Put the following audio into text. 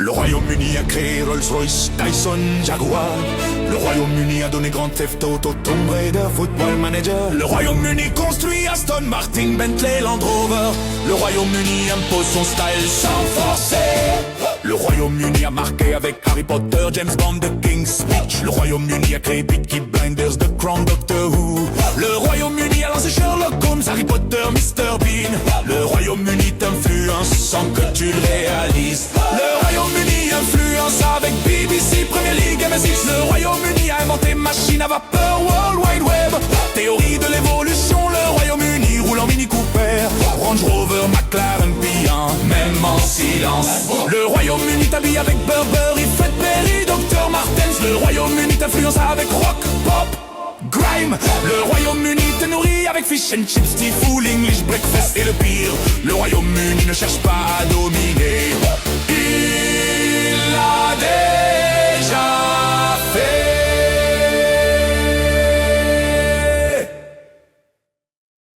Le Royaume-Uni a créé Rolls-Royce, Dyson, Jaguar. Le Royaume-Uni a donné Grand Theft Auto, Tomb Raider, Football Manager. Le Royaume-Uni construit Aston Martin, Bentley, Land Rover. Le Royaume-Uni impose son style sans forcer. Le Royaume-Uni a marqué avec Harry Potter, James Bond, The King's Speech. Le Royaume-Uni a créé Peaky Blinders, The Crown, Doctor Who. Le Royaume-Uni a lancé Sherlock Holmes, Harry Potter, Mr Bean. Le Royaume-Uni t'influence sans que tu le réalises. Le Royaume-Uni influence avec BBC, Premier League, MSX. Le Royaume-Uni a inventé machine à vapeur, World Wide Web. Théorie de l'évolution, le Royaume-Uni roule en Mini Cooper, Range Rover, McLaren, pillant, même en silence. Le Royaume-Uni t'habille avec Burberry, Fred Perry, Dr Martens. Le Royaume-Uni t'influence avec rock, pop, grime. Le Royaume-Uni te nourrit avec fish and chips, full English breakfast. Et le pire, le Royaume-Uni ne cherche pas à dominer.